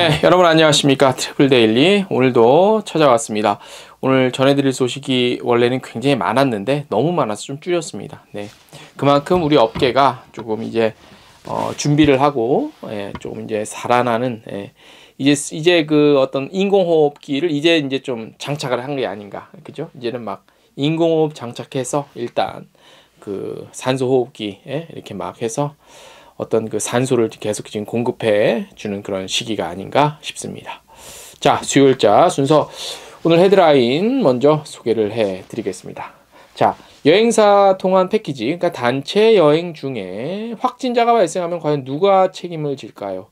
네, 여러분 안녕하십니까. 트래블 데일리 오늘도 찾아왔습니다. 오늘 전해드릴 소식이 원래는 굉장히 많았는데 너무 많아서 좀 줄였습니다. 네, 그만큼 우리 업계가 조금 이제 준비를 하고 조금 이제 살아나는 이제 그 어떤 인공호흡기를 이제 좀 장착을 한 게 아닌가, 그죠? 이제는 막 인공호흡 장착해서 일단 그 산소호흡기 이렇게 막 해서 어떤 그 산소를 계속 지금 공급해 주는 그런 시기가 아닌가 싶습니다. 자, 수요일자 순서 오늘 헤드라인 먼저 소개를 해 드리겠습니다. 자, 여행사 통한 패키지, 그러니까 단체 여행 중에 확진자가 발생하면 과연 누가 책임을 질까요?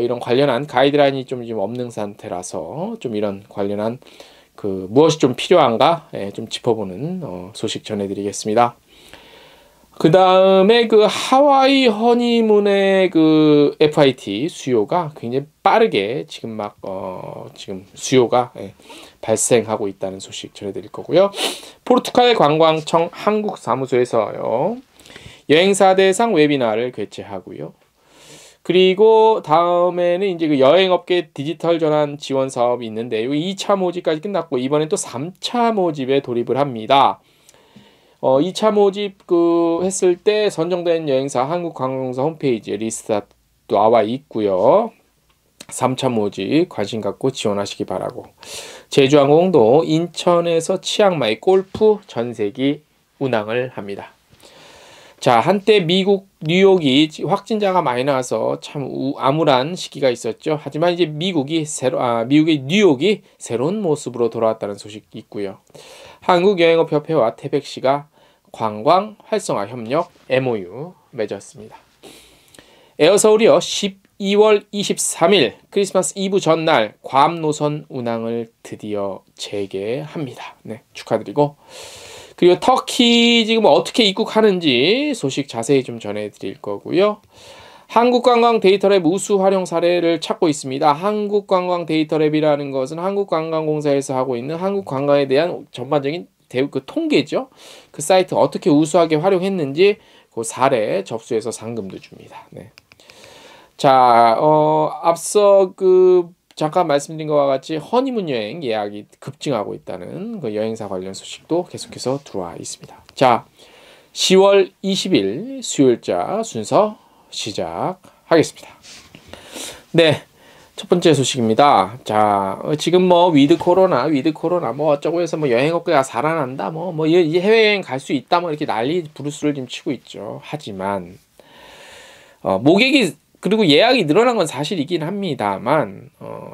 이런 관련한 가이드라인이 좀 지금 없는 상태라서 좀 이런 관련한 그 무엇이 좀 필요한가 좀 짚어보는 소식 전해드리겠습니다. 그 다음에 그 하와이 허니문의 그 FIT 수요가 굉장히 빠르게 지금 막 지금 수요가 발생하고 있다는 소식 전해드릴 거고요. 포르투갈 관광청 한국 사무소에서요 여행사 대상 웨비나를 개최하고요. 그리고 다음에는 이제 그 여행업계 디지털 전환 지원 사업이 있는데 이 2차 모집까지 끝났고 이번엔 또 3차 모집에 돌입을 합니다. 2차 모집 했을 때 선정된 여행사 한국관광공사 홈페이지에 리스트가 나와 있고요. 3차 모집 관심 갖고 지원하시기 바라고. 제주항공도 인천에서 치앙마이 골프 전세기 운항을 합니다. 자, 한때 미국 뉴욕이 확진자가 많이 나와서 참 암울한 시기가 있었죠. 하지만 이제 미국의 뉴욕이 새로운 모습으로 돌아왔다는 소식이 있고요. 한국여행업협회와 태백시가 관광 활성화 협력 MOU 맺었습니다. 에어서울이요 12월 23일 크리스마스 이브 전날 괌 노선 운항을 드디어 재개합니다. 네, 축하드리고, 그리고 터키 지금 어떻게 입국하는지 소식 자세히 좀 전해드릴 거고요. 한국관광 데이터랩 우수 활용 사례를 찾고 있습니다. 한국관광 데이터랩이라는 것은 한국관광공사에서 하고 있는 한국관광에 대한 전반적인 그 통계죠. 그 사이트 어떻게 우수하게 활용했는지 그 사례 접수해서 상금도 줍니다. 네. 자, 앞서 잠깐 말씀드린 것과 같이 허니문 여행 예약이 급증하고 있다는 그 여행사 관련 소식도 계속해서 들어와 있습니다. 자, 10월 20일 수요일자 순서 시작하겠습니다. 네, 첫 번째 소식입니다. 자, 지금 위드 코로나 어쩌고 해서 여행업계가 살아난다, 이 해외여행 갈 수 있다, 이렇게 난리 부르스를 지금 치고 있죠. 하지만 모객이 그리고 예약이 늘어난 건 사실이긴 합니다만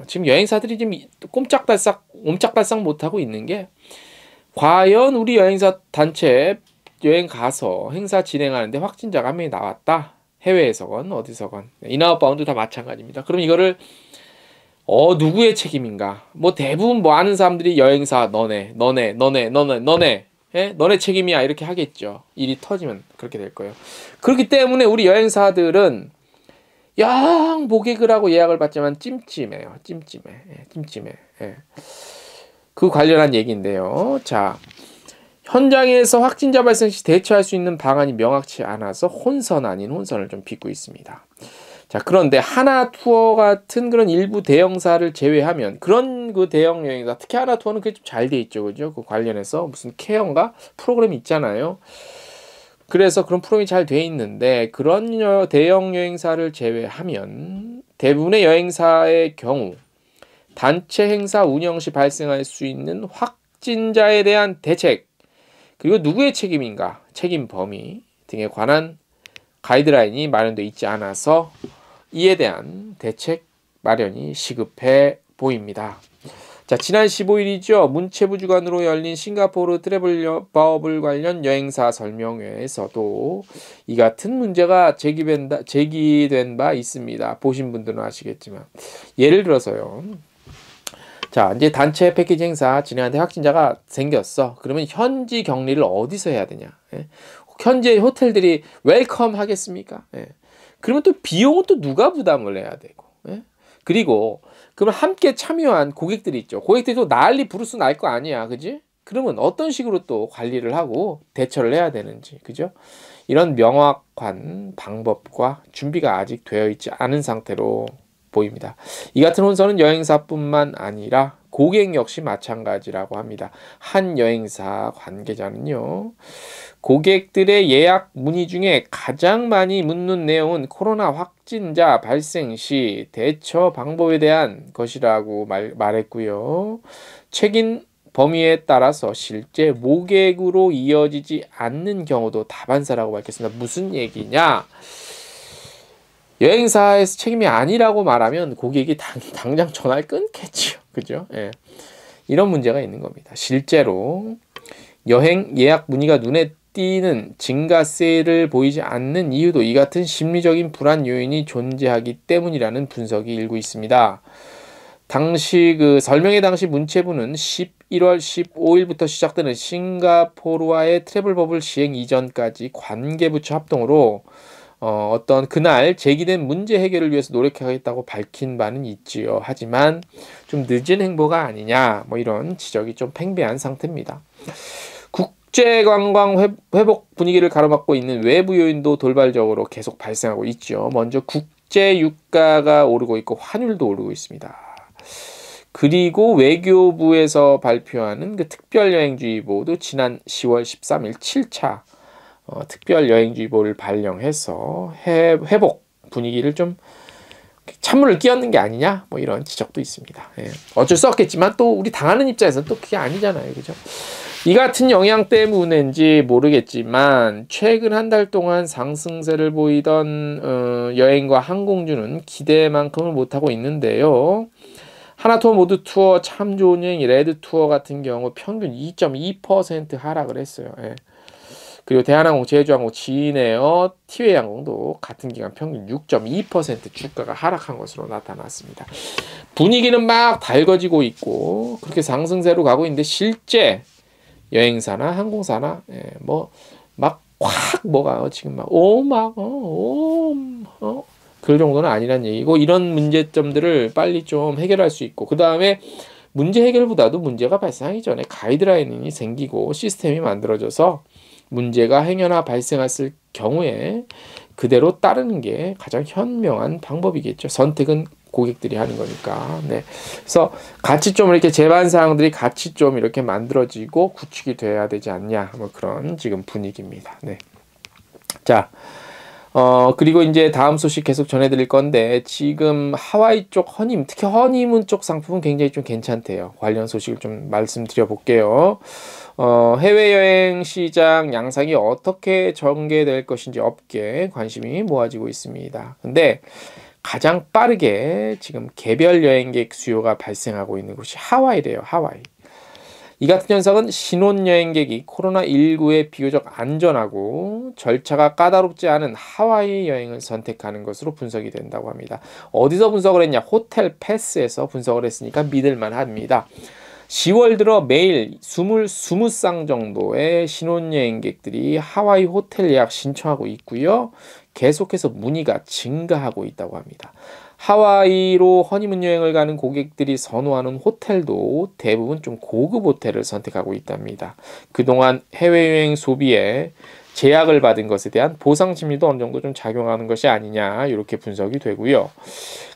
지금 여행사들이 지금 옴짝달싹 못하고 있는 게, 과연 우리 여행사 단체 여행 가서 행사 진행하는데 확진자가 한 명이 나왔다. 해외에서건 어디서건 인아웃바운드 다 마찬가지입니다. 그럼 이거를 누구의 책임인가? 대부분 아는 사람들이 여행사 너네 책임이야 이렇게 하겠죠. 일이 터지면 그렇게 될 거예요. 그렇기 때문에 우리 여행사들은 영 모객을 하고 예약을 받지만 찜찜해요. 찜찜해. 그 관련한 얘기인데요. 자, 현장에서 확진자 발생 시 대처할 수 있는 방안이 명확치 않아서 혼선 아닌 혼선을 좀 빚고 있습니다. 자, 그런데 하나투어 같은 그런 일부 대형사를 제외하면 그런 그 대형 여행사, 특히 하나투어는 그게 좀 잘 돼 있죠, 그죠? 그 관련해서 무슨 케어인가 프로그램이 있잖아요. 그래서 그런 프로그램이 잘 돼 있는데 그런 대형 여행사를 제외하면 대부분의 여행사의 경우 단체 행사 운영 시 발생할 수 있는 확진자에 대한 대책, 그리고 누구의 책임인가, 책임 범위 등에 관한 가이드라인이 마련되어 있지 않아서 이에 대한 대책 마련이 시급해 보입니다. 자, 지난 15일이죠. 문체부 주관으로 열린 싱가포르 트래블 버블 관련 여행사 설명회에서도 이 같은 문제가 제기된 바 있습니다. 보신 분들은 아시겠지만, 예를 들어서요. 자, 이제 단체 패키지 행사 진행하는데 확진자가 생겼어. 그러면 현지 격리를 어디서 해야 되냐? 현지의 호텔들이 웰컴 하겠습니까? 그러면 또 비용은 또 누가 부담을 해야 되고, 그리고 그러면 함께 참여한 고객들이 있죠. 고객들이 또 난리 부르스 날 거 아니야, 그지? 그러면 어떤 식으로 또 관리를 하고 대처를 해야 되는지, 그죠? 이런 명확한 방법과 준비가 아직 되어 있지 않은 상태로 보입니다. 이 같은 혼선은 여행사뿐만 아니라 고객 역시 마찬가지라고 합니다. 한 여행사 관계자는요, 고객들의 예약 문의 중에 가장 많이 묻는 내용은 코로나 확진자 발생 시 대처 방법에 대한 것이라고 말했고요. 책임 범위에 따라서 실제 모객으로 이어지지 않는 경우도 다반사라고 밝혔습니다. 무슨 얘기냐? 여행사에서 책임이 아니라고 말하면 고객이 당장 전화를 끊겠죠. 그죠? 예. 이런 문제가 있는 겁니다. 실제로 여행 예약 문의가 눈에 띄는 증가세를 보이지 않는 이유도 이 같은 심리적인 불안 요인이 존재하기 때문이라는 분석이 일고 있습니다. 당시 설명회 당시 문체부는 11월 15일부터 시작되는 싱가포르와의 트래블 버블 시행 이전까지 관계부처 합동으로 어떤 그날 제기된 문제 해결을 위해서 노력하겠다고 밝힌 바는 있지요. 하지만 좀 늦은 행보가 아니냐, 뭐 이런 지적이 좀 팽배한 상태입니다. 국제관광 회복 분위기를 가로막고 있는 외부 요인도 돌발적으로 계속 발생하고 있죠. 먼저 국제 유가가 오르고 있고 환율도 오르고 있습니다. 그리고 외교부에서 발표하는 그 특별여행주의보도 지난 10월 13일 7차 특별여행주의보를 발령해서 회복 분위기를 좀 찬물을 끼얹는 게 아니냐, 뭐 이런 지적도 있습니다. 예. 어쩔 수 없겠지만 또 우리 당하는 입장에서는 또 그게 아니잖아요. 그죠? 이 같은 영향 때문인지 모르겠지만 최근 한 달 동안 상승세를 보이던 여행과 항공주는 기대만큼을 못하고 있는데요. 하나투어, 모두투어, 참 좋은 여행, 레드투어 같은 경우 평균 2.2% 하락을 했어요. 예. 그리고 대한항공, 제주항공, 진에어, 티웨이항공도 같은 기간 평균 6.2% 주가가 하락한 것으로 나타났습니다. 분위기는 막 달궈지고 있고 그렇게 상승세로 가고 있는데 실제 여행사나 항공사나 막 확 뭐가 지금 그 정도는 아니란 얘기고, 이런 문제점들을 빨리 좀 해결할 수 있고, 그 다음에 문제 해결보다도 문제가 발생하기 전에 가이드라인이 생기고 시스템이 만들어져서 문제가 행여나 발생했을 경우에 그대로 따르는 게 가장 현명한 방법이겠죠. 선택은 고객들이 하는 거니까. 네. 그래서 같이 좀 이렇게 제반 사항들이 같이 좀 이렇게 만들어지고 구축이 돼야 되지 않냐, 뭐 그런 지금 분위기입니다. 네. 자, 그리고 이제 다음 소식 계속 전해드릴 건데, 지금 하와이 쪽 허니문, 특히 허니문 쪽 상품은 굉장히 좀 괜찮대요. 관련 소식을 좀 말씀드려 볼게요. 해외여행 시장 양상이 어떻게 전개될 것인지 업계에 관심이 모아지고 있습니다. 근데 가장 빠르게 지금 개별 여행객 수요가 발생하고 있는 곳이 하와이래요. 하와이. 이 같은 현상은 신혼여행객이 코로나19에 비교적 안전하고 절차가 까다롭지 않은 하와이 여행을 선택하는 것으로 분석이 된다고 합니다. 어디서 분석을 했냐? 호텔 패스에서 분석을 했으니까 믿을만 합니다. 10월 들어 매일 20쌍 정도의 신혼여행객들이 하와이 호텔 예약 신청하고 있고요. 계속해서 문의가 증가하고 있다고 합니다. 하와이로 허니문 여행을 가는 고객들이 선호하는 호텔도 대부분 좀 고급 호텔을 선택하고 있답니다. 그동안 해외여행 소비에 제약을 받은 것에 대한 보상 심리도 어느 정도 좀 작용하는 것이 아니냐, 이렇게 분석이 되고요.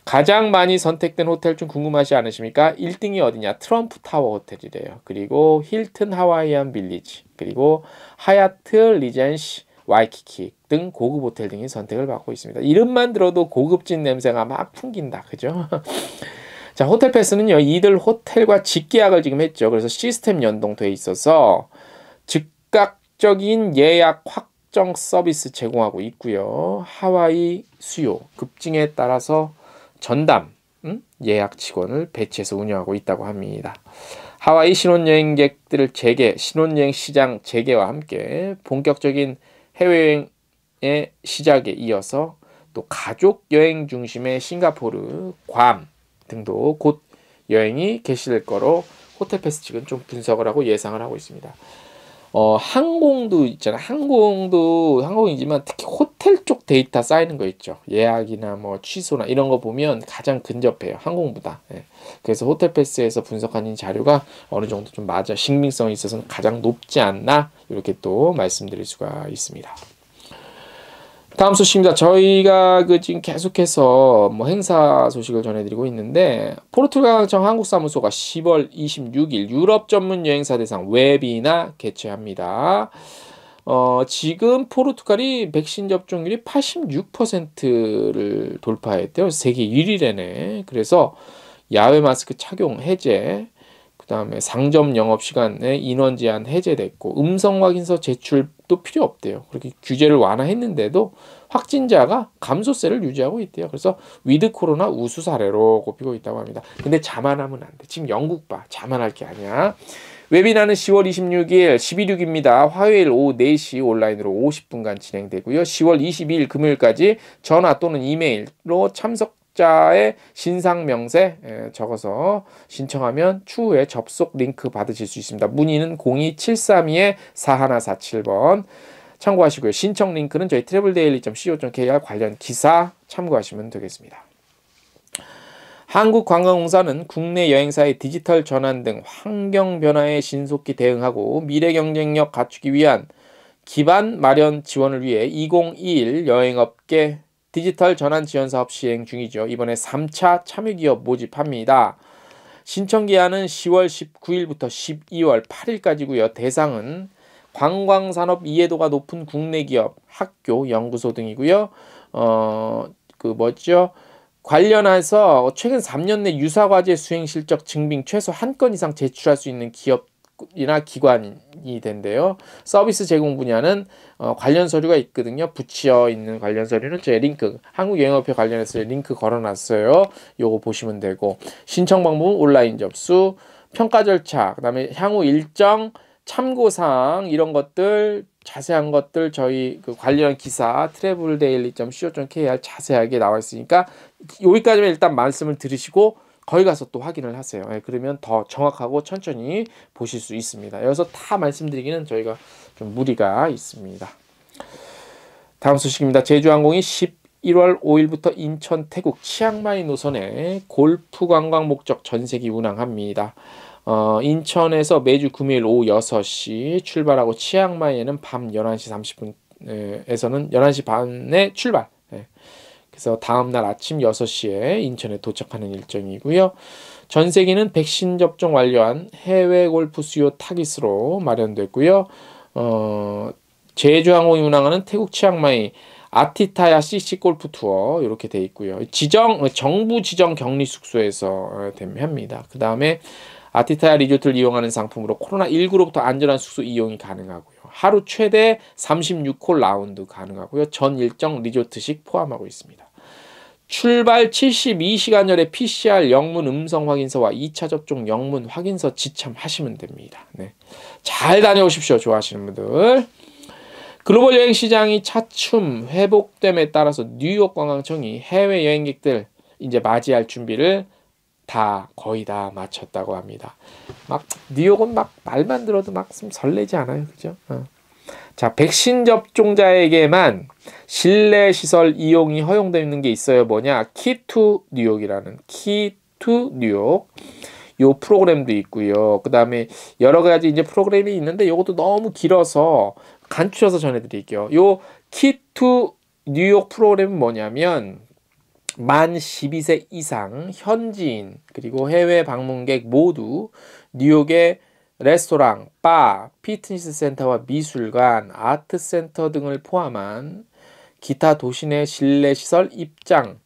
가장 많이 선택된 호텔 중 궁금하지 않으십니까? 1등이 어디냐? 트럼프 타워 호텔이래요. 그리고 힐튼 하와이안 빌리지, 그리고 하얏트 리젠시 와이키키 등 고급 호텔 등이 선택을 받고 있습니다. 이름만 들어도 고급진 냄새가 막 풍긴다. 그죠? 자, 호텔 패스는요, 이들 호텔과 직계약을 지금 했죠. 그래서 시스템 연동돼 있어서 즉각적인 예약 확정 서비스 제공하고 있고요. 하와이 수요 급증에 따라서 전담 예약 직원을 배치해서 운영하고 있다고 합니다. 하와이 신혼여행객들을 신혼여행 시장 재개와 함께 본격적인 해외여행의 시작에 이어서 또 가족 여행 중심의 싱가포르, 괌 등도 곧 여행이 개시될 거로 호텔 패스 측은 좀 분석을 하고 예상을 하고 있습니다. 항공도 있잖아. 항공이지만 특히 호텔 쪽 데이터 쌓이는 거 있죠. 예약이나 뭐 취소나 이런 거 보면 가장 근접해요. 항공보다. 예. 그래서 호텔 패스에서 분석한 자료가 어느 정도 좀 신빙성이 있어서는 가장 높지 않나, 이렇게 또 말씀드릴 수가 있습니다. 다음 소식입니다. 저희가 지금 계속해서 뭐 행사 소식을 전해드리고 있는데, 포르투갈청 한국사무소가 10월 26일 유럽 전문 여행사 대상 웨비나 개최합니다. 지금 포르투갈이 백신 접종률이 86%를 돌파했대요. 세계 1위래네. 그래서 야외 마스크 착용 해제, 그 다음에 상점 영업시간에 인원 제한 해제됐고, 음성 확인서 제출도 필요 없대요. 그렇게 규제를 완화했는데도 확진자가 감소세를 유지하고 있대요. 그래서 위드 코로나 우수 사례로 꼽히고 있다고 합니다. 근데 자만하면 안 돼. 지금 영국 봐. 자만할 게 아니야. 웨비나는 10월 26일 11.6입니다. 화요일 오후 4시 온라인으로 50분간 진행되고요. 10월 22일 금요일까지 전화 또는 이메일로 참석자의 신상 명세 적어서 신청하면 추후에 접속 링크 받으실 수 있습니다. 문의는 02732-4147번 참고하시고요. 신청 링크는 저희 traveldaily.co.kr 관련 기사 참고하시면 되겠습니다. 한국관광공사는 국내 여행사의 디지털 전환 등 환경 변화에 신속히 대응하고 미래 경쟁력 갖추기 위한 기반 마련 지원을 위해 2021 여행업계 디지털 전환 지원 사업 시행 중이죠. 이번에 3차 참여기업 모집합니다. 신청 기한은 10월 19일부터 12월 8일까지고요. 대상은 관광산업 이해도가 높은 국내 기업, 학교, 연구소 등이고요. 관련해서 최근 3년 내 유사과제 수행 실적 증빙 최소 한 건 이상 제출할 수 있는 기업이나 기관이 된대요. 서비스 제공 분야는 관련 서류가 있거든요. 붙여 있는 관련 서류는 제 링크, 한국여행업회 관련해서 링크 걸어놨어요. 요거 보시면 되고, 신청 방법은 온라인 접수, 평가 절차, 그 다음에 향후 일정, 참고사항 이런 것들 자세한 것들 저희 관련 기사 traveldaily.co.kr 자세하게 나와 있으니까 여기까지만 일단 말씀을 들으시고 거기 가서 또 확인을 하세요. 그러면 더 정확하고 천천히 보실 수 있습니다. 여기서 다 말씀드리기는 저희가 좀 무리가 있습니다. 다음 소식입니다. 제주항공이 11월 5일부터 인천, 태국, 치앙마이 노선에 골프 관광 목적 전세기 운항합니다. 인천에서 매주 금요일 오후 6시 출발하고 치앙마이에는 밤 11시 30분에서는 11시 반에 출발. 그래서 다음날 아침 6시에 인천에 도착하는 일정이고요. 전세기는 백신 접종 완료한 해외 골프 수요 타깃으로 마련됐고요. 제주항공이 운항하는 태국 치앙마이 아티타야 CC 골프 투어 이렇게 돼 있고요. 정부 지정 격리 숙소에서 합니다. 그 다음에 아티타야 리조트를 이용하는 상품으로 코로나19로부터 안전한 숙소 이용이 가능하고요. 하루 최대 36홀 라운드 가능하고요. 전 일정 리조트식 포함하고 있습니다. 출발 72시간 전에 PCR 영문 음성 확인서와 2차 접종 영문 확인서 지참하시면 됩니다. 네. 잘 다녀오십시오. 좋아하시는 분들. 글로벌 여행 시장이 차츰 회복됨에 따라서 뉴욕 관광청이 해외 여행객들 이제 맞이할 준비를 거의 다 마쳤다고 합니다. 뉴욕은 말만 들어도 좀 설레지 않아요, 그죠? 자, 백신 접종자에게만 실내 시설 이용이 허용되는 게 있어요. 뭐냐? 키투 뉴욕이라는 키투 뉴욕. 요 프로그램도 있고요. 그 다음에 여러 가지 이제 프로그램이 있는데 요것도 너무 길어서 간추려서 전해드릴게요. 요 키투 뉴욕 프로그램은 뭐냐면 만 12세 이상 현지인 그리고 해외 방문객 모두 뉴욕의 레스토랑, 바, 피트니스 센터와 미술관, 아트 센터 등을 포함한 기타 도시 내 실내 시설 입장할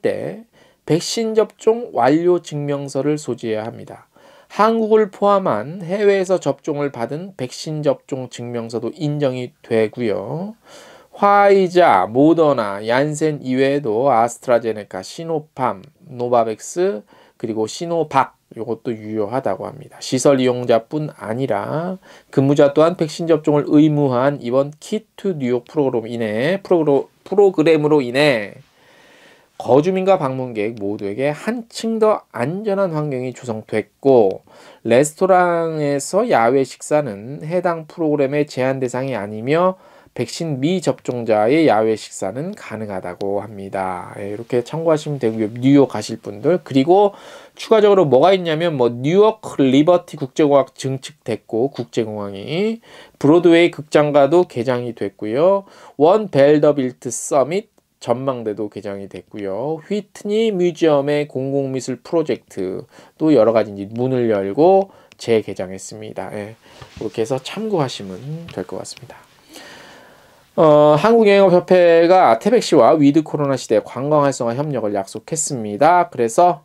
때 백신 접종 완료 증명서를 소지해야 합니다. 한국을 포함한 해외에서 접종을 받은 백신 접종 증명서도 인정이 되고요. 화이자, 모더나, 얀센 이외에도 아스트라제네카, 시노팜, 노바백스, 그리고 시노박 이것도 유효하다고 합니다. 시설 이용자뿐 아니라 근무자 또한 백신 접종을 의무화한 이번 키투 뉴욕 프로그램으로 인해 거주민과 방문객 모두에게 한층 더 안전한 환경이 조성됐고, 레스토랑에서 야외 식사는 해당 프로그램의 제한 대상이 아니며 백신 미접종자의 야외 식사는 가능하다고 합니다. 예, 이렇게 참고하시면 되고요. 뉴욕 가실 분들. 그리고 추가적으로 뭐가 있냐면 뭐 뉴욕 리버티 국제공항 증축됐고 국제공항이 브로드웨이 극장가도 개장이 됐고요. 원 벨더빌트 서밋 전망대도 개장이 됐고요. 휘트니 뮤지엄의 공공미술 프로젝트도 여러 가지 이제 문을 열고 재개장했습니다. 예, 이렇게 해서 참고하시면 될 것 같습니다. 한국영업협회가 태백시와 위드 코로나 시대 관광 활성화 협력을 약속했습니다. 그래서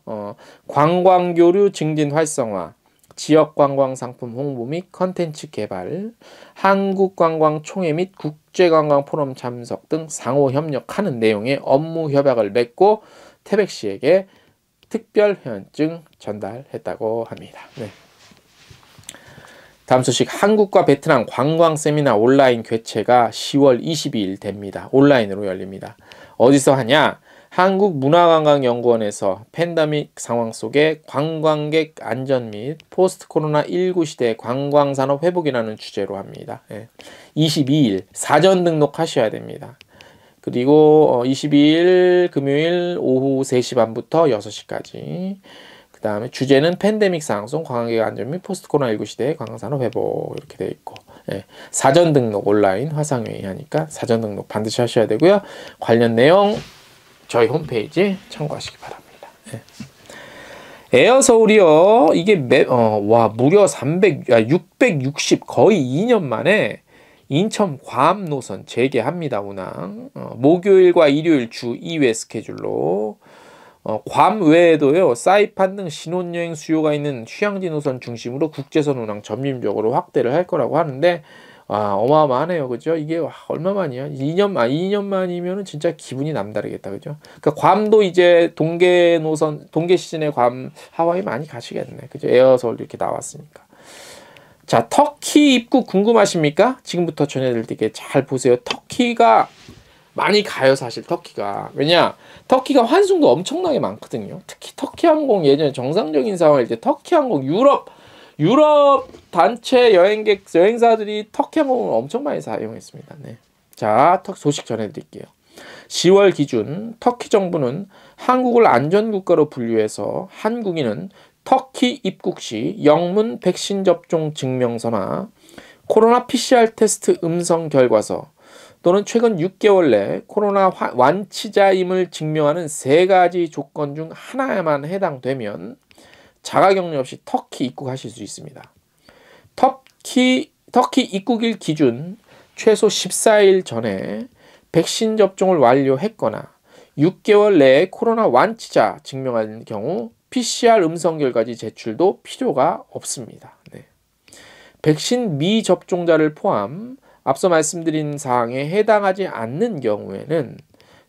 관광교류 증진 활성화, 지역관광 상품 홍보 및 컨텐츠 개발, 한국관광총회 및 국제관광 포럼 참석 등 상호 협력하는 내용의 업무 협약을 맺고 태백시에게 특별 회원증 전달했다고 합니다. 네. 다음 소식, 한국과 베트남 관광 세미나 온라인 개최가 10월 22일 됩니다. 온라인으로 열립니다. 어디서 하냐? 한국문화관광연구원에서 팬데믹 상황 속에 관광객 안전 및 포스트 코로나19 시대 관광산업 회복이라는 주제로 합니다. 22일 사전 등록하셔야 됩니다. 그리고 22일 금요일 오후 3시 반부터 6시까지. 그 다음에 주제는 팬데믹 상황 속 관광객 안전 및 포스트 코로나19 시대의 관광산업 회복 이렇게 되어 있고, 사전 등록 온라인 화상회의 하니까 사전 등록 반드시 하셔야 되고요. 관련 내용 저희 홈페이지 참고하시기 바랍니다. 에어서울이요. 이게 무려 660 거의 2년 만에 인천 괌 노선 재개합니다. 운항. 목요일과 일요일 주 2회 스케줄로. 괌 외에도요, 사이판 등 신혼여행 수요가 있는 휴양지 노선 중심으로 국제선 운항 점진적으로 확대를 할 거라고 하는데, 어마어마하네요. 그죠? 이게 얼마만이야? 2년 만이면은 진짜 기분이 남다르겠다. 그죠? 그러니까 괌도 이제 동계 노선, 동계 시즌에 괌, 하와이 많이 가시겠네. 그죠? 에어서울 이렇게 나왔으니까. 자, 터키 입국 궁금하십니까? 지금부터 전해드릴게요. 잘 보세요. 터키가 많이 가요, 사실 터키가. 왜냐? 터키가 환승도 엄청나게 많거든요. 특히 터키 항공 예전에 정상적인 상황일 때 터키 항공 유럽 단체 여행사들이 터키 항공을 엄청 많이 사용했습니다. 네. 자, 소식 전해드릴게요. 10월 기준 터키 정부는 한국을 안전국가로 분류해서 한국인은 터키 입국 시 영문 백신 접종 증명서나 코로나 PCR 테스트 음성 결과서 또는 최근 6개월 내 코로나 완치자임을 증명하는 3가지 조건 중 하나에만 해당되면 자가격리 없이 터키 입국하실 수 있습니다. 터키 입국일 기준 최소 14일 전에 백신 접종을 완료했거나 6개월 내에 코로나 완치자 증명할 경우 PCR 음성 결과지 제출도 필요가 없습니다. 네. 백신 미접종자를 포함 앞서 말씀드린 사항에 해당하지 않는 경우에는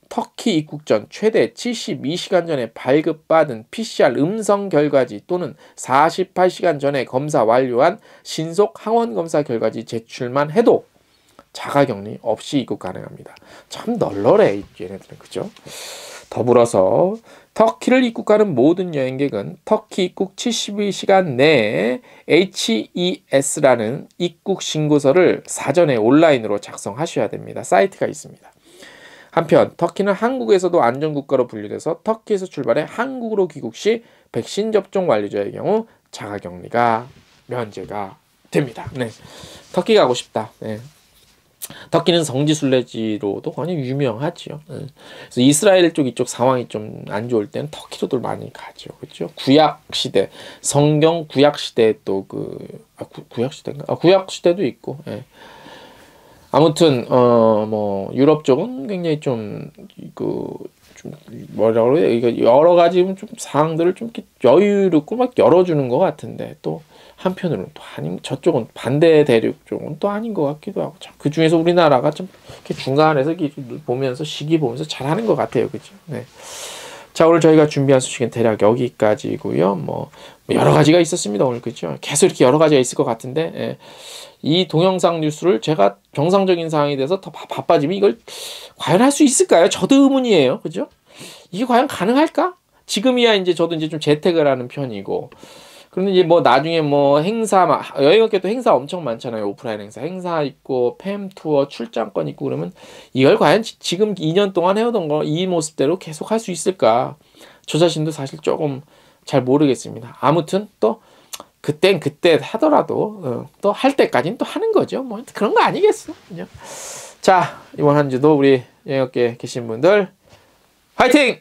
터키 입국 전 최대 72시간 전에 발급받은 PCR 음성 결과지 또는 48시간 전에 검사 완료한 신속 항원 검사 결과지 제출만 해도 자가격리 없이 입국 가능합니다. 참 널널해 얘네들은. 그죠? 더불어서 터키를 입국하는 모든 여행객은 터키 입국 72시간 내에 HES라는 입국 신고서를 사전에 온라인으로 작성하셔야 됩니다. 사이트가 있습니다. 한편 터키는 한국에서도 안전국가로 분류돼서 터키에서 출발해 한국으로 귀국 시 백신 접종 완료자의 경우 자가격리가 면제가 됩니다. 네. 터키 가고 싶다. 네. 터키는 성지순례지로도 굉장히 유명하지요. 그래서 이스라엘 이쪽 상황이 좀 안 좋을 때는 터키로도 많이 가죠. 그렇죠? 구약 시대, 성경 구약 시대 또 구약 시대인가? 구약 시대도 있고. 예. 아무튼 유럽 쪽은 굉장히 좀 뭐라 그래요? 이거 여러 가지 좀 사항들을 좀 이렇게 여유롭고 막 열어주는 것 같은데 또 한편으로는 또 저쪽은 반대 대륙 쪽은 또 아닌 것 같기도 하고 참, 그 중에서 우리나라가 좀 이렇게 중간에서 보면서 시기 보면서 잘하는 것 같아요, 그죠? 네. 자, 오늘 저희가 준비한 소식은 대략 여기까지고요. 뭐 여러 가지가 있었습니다, 오늘. 그죠? 계속 이렇게 여러 가지가 있을 것 같은데, 예. 이 동영상 뉴스를 제가 정상적인 상황이 돼서 더 바빠지면 이걸 과연 할 수 있을까요? 저도 의문이에요, 그죠? 이게 과연 가능할까? 지금이야 이제 저도 이제 좀 재택을 하는 편이고. 그런데 이제 뭐 나중에 뭐 행사 여행업계 또 행사 엄청 많잖아요. 오프라인 행사 있고 팸 투어 출장권 있고 그러면 이걸 과연 지금 2년 동안 해오던 거 이 모습대로 계속 할 수 있을까? 저 자신도 사실 조금 잘 모르겠습니다. 아무튼 또 그땐 그때 하더라도 또 할 때까지는 또 하는 거죠. 뭐 그런 거 아니겠어. 그죠? 자, 이번 한 주도 우리 여행업계에 계신 분들 화이팅!